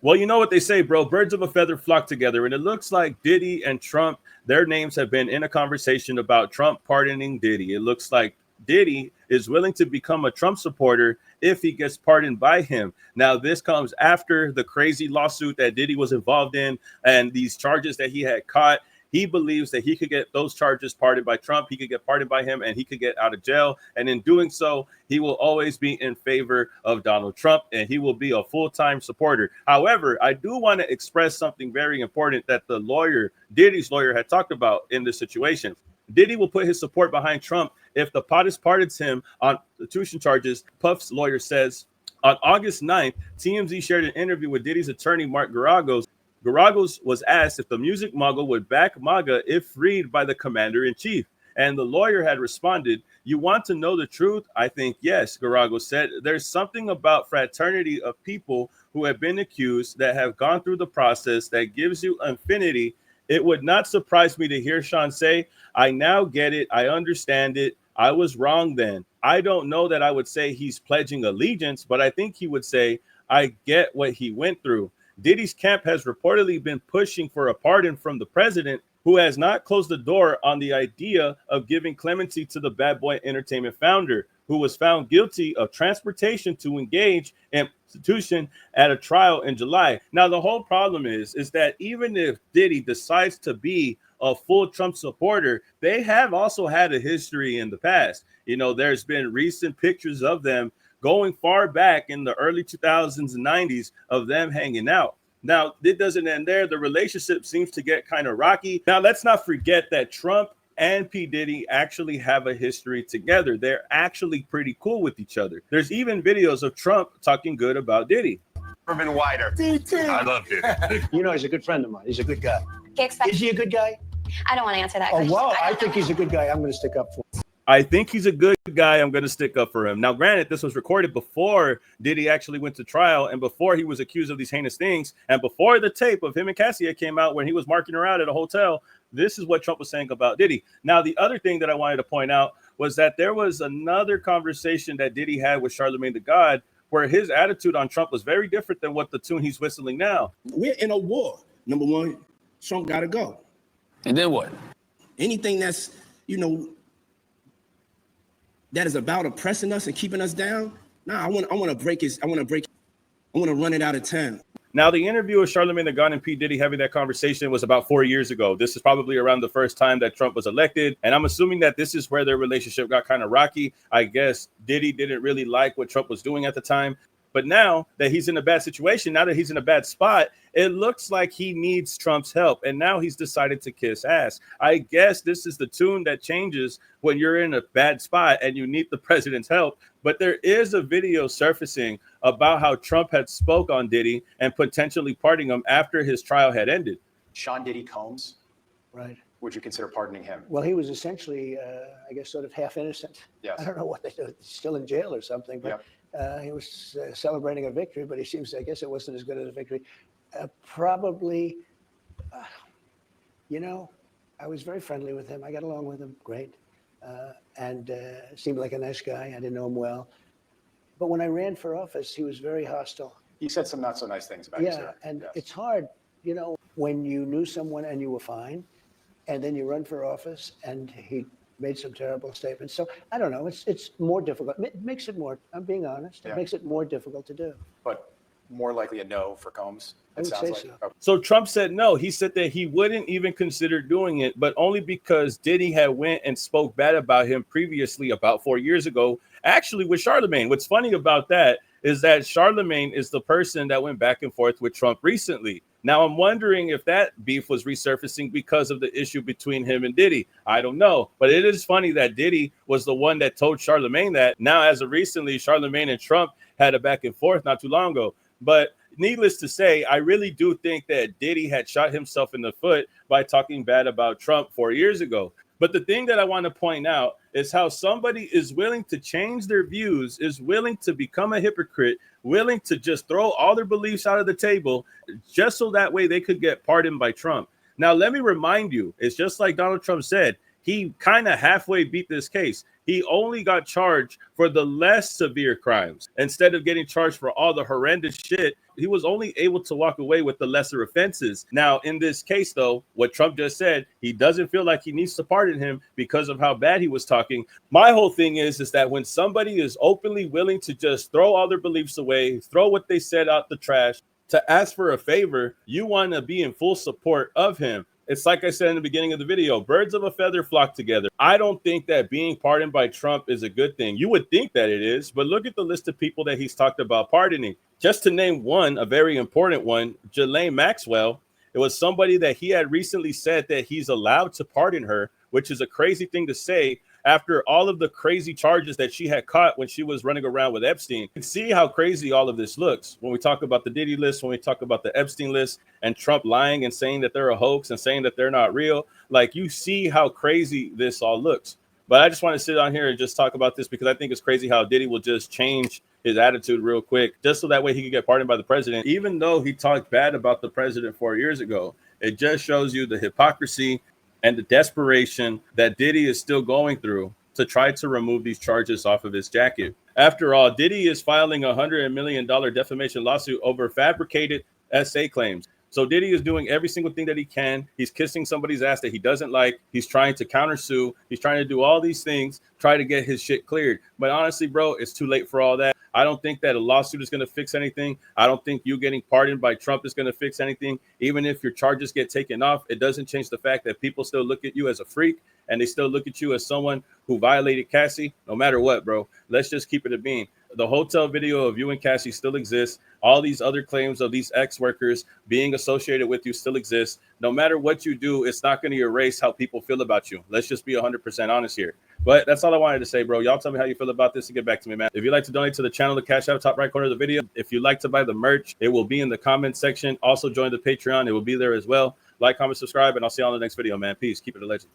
Well, you know what they say, bro. Birds of a feather flock together. And it looks like Diddy and Trump, their names have been in a conversation about Trump pardoning Diddy. It looks like Diddy is willing to become a Trump supporter if he gets pardoned by him. Now, this comes after the crazy lawsuit that Diddy was involved in and these charges that he had caught. He believes that he could get those charges pardoned by Trump. He could get pardoned by him and he could get out of jail. And in doing so, he will always be in favor of Donald Trump and he will be a full-time supporter. However, I do want to express something very important that the lawyer, Diddy's lawyer, had talked about in this situation. Diddy will put his support behind Trump if the POTUS pardons him on constitution charges. Puff's lawyer says on August 9th, TMZ shared an interview with Diddy's attorney, Mark Garagos. Garagos was asked if the music mogul would back MAGA if freed by the commander-in-chief. And the lawyer had responded, "You want to know the truth? I think yes," Garagos said. "There's something about fraternity of people who have been accused that have gone through the process that gives you infinity. It would not surprise me to hear Sean say, I now get it. I understand it. I was wrong then. I don't know that I would say he's pledging allegiance, but I think he would say, I get what he went through." Diddy's camp has reportedly been pushing for a pardon from the president, who has not closed the door on the idea of giving clemency to the Bad Boy Entertainment founder, who was found guilty of transportation to engage in prostitution at a trial in July. Now, the whole problem is that even if Diddy decides to be a full Trump supporter, they have also had a history in the past. You know, there's been recent pictures of them going far back in the early 2000s and 90s of them hanging out. Now, it doesn't end there. The relationship seems to get kind of rocky. Now, let's not forget that Trump and P. Diddy actually have a history together. They're actually pretty cool with each other. There's even videos of Trump talking good about Diddy. Urban Wider. I love Diddy. You know, he's a good friend of mine. He's a good guy. Is he a good guy? I don't want to answer that Oh, question. well, I think he's a good guy. I'm going to stick up for him. I think he's a good guy. I'm going to stick up for him. Now, granted, this was recorded before Diddy actually went to trial and before he was accused of these heinous things and before the tape of him and Cassia came out when he was marking her out at a hotel. This is what Trump was saying about Diddy. Now, the other thing that I wanted to point out was that there was another conversation that Diddy had with Charlemagne the God where his attitude on Trump was very different than what the tune he's whistling now. We're in a war. Number one, Trump got to go. And then what? Anything that's, that is about oppressing us and keeping us down. I want to run it out of town. Now, the interview with Charlemagne the God and P. Diddy having that conversation was about 4 years ago. This is probably around the first time that Trump was elected. And I'm assuming that this is where their relationship got kind of rocky. I guess Diddy didn't really like what Trump was doing at the time. But now that he's in a bad situation, now that he's in a bad spot, it looks like he needs Trump's help. And now he's decided to kiss ass. I guess this is the tune that changes when you're in a bad spot and you need the president's help. But there is a video surfacing about how Trump had spoke on Diddy and potentially pardoning him after his trial had ended. Sean Diddy Combs. Right. Would you consider pardoning him? Well, he was essentially, I guess, sort of half innocent. Yes. I don't know what they do. He's still in jail or something, but he was celebrating a victory, but I guess it wasn't as good as a victory. Probably, I was very friendly with him. I got along with him great. And seemed like a nice guy. I didn't know him well. But when I ran for office, he was very hostile. He said some not so nice things about you, sir. And it's hard, when you knew someone and you were fine, and then you run for office and he made some terrible statements. So I don't know. It's more difficult. It makes it more, I'm being honest, it makes it more difficult to do. But more likely a no for Combs, it sounds like. So. So Trump said no. He said that he wouldn't even consider doing it, but only because Diddy had went and spoke bad about him previously about 4 years ago, actually with Charlemagne. What's funny about that is that Charlemagne is the person that went back and forth with Trump recently. Now, I'm wondering if that beef was resurfacing because of the issue between him and Diddy. I don't know. But it is funny that Diddy was the one that told Charlemagne that. Now, as of recently, Charlemagne and Trump had a back and forth not too long ago. But needless to say, I really do think that Diddy had shot himself in the foot by talking bad about Trump 4 years ago. But the thing that I want to point out is how somebody is willing to change their views, is willing to become a hypocrite, willing to just throw all their beliefs out of the table just so that way they could get pardoned by Trump. Now, let me remind you, it's just like Donald Trump said, he kind of halfway beat this case. He only got charged for the less severe crimes. Instead of getting charged for all the horrendous shit, he was only able to walk away with the lesser offenses. Now, in this case, though, what Trump just said, he doesn't feel like he needs to pardon him because of how bad he was talking. My whole thing is that when somebody is openly willing to just throw all their beliefs away, throw what they said out the trash, to ask for a favor, you want to be in full support of him. It's like I said in the beginning of the video, birds of a feather flock together. I don't think that being pardoned by Trump is a good thing. You would think that it is, but look at the list of people that he's talked about pardoning. Just to name one, a very important one, Ghislaine Maxwell. It was somebody that he had recently said that he's allowed to pardon her, which is a crazy thing to say after all of the crazy charges that she had caught when she was running around with Epstein. You can see how crazy all of this looks when we talk about the Diddy list, when we talk about the Epstein list, and Trump lying and saying that they're a hoax and saying that they're not real. Like, you see how crazy this all looks. But I just want to sit on here and just talk about this because I think it's crazy how Diddy will just change his attitude real quick, just so that way he can get pardoned by the president, even though he talked bad about the president 4 years ago. It just shows you the hypocrisy and the desperation that Diddy is still going through to try to remove these charges off of his jacket. After all, Diddy is filing a $100 million defamation lawsuit over fabricated SA claims. So Diddy is doing every single thing that he can. He's kissing somebody's ass that he doesn't like. He's trying to countersue. He's trying to do all these things, try to get his shit cleared. But honestly, bro, it's too late for all that. I don't think that a lawsuit is going to fix anything. I don't think you getting pardoned by Trump is going to fix anything. Even if your charges get taken off, it doesn't change the fact that people still look at you as a freak and they still look at you as someone who violated Cassie. No matter what, bro, let's just keep it a bean. The hotel video of you and Cassie still exists. All these other claims of these ex-workers being associated with you still exist. No matter what you do, it's not going to erase how people feel about you. Let's just be 100% honest here. But that's all I wanted to say, bro. Y'all tell me how you feel about this and get back to me, man. If you'd like to donate to the channel, the Cash App, top right corner of the video. If you'd like to buy the merch, it will be in the comment section. Also join the Patreon. It will be there as well. Like, comment, subscribe, and I'll see you on the next video, man. Peace. Keep it a legend.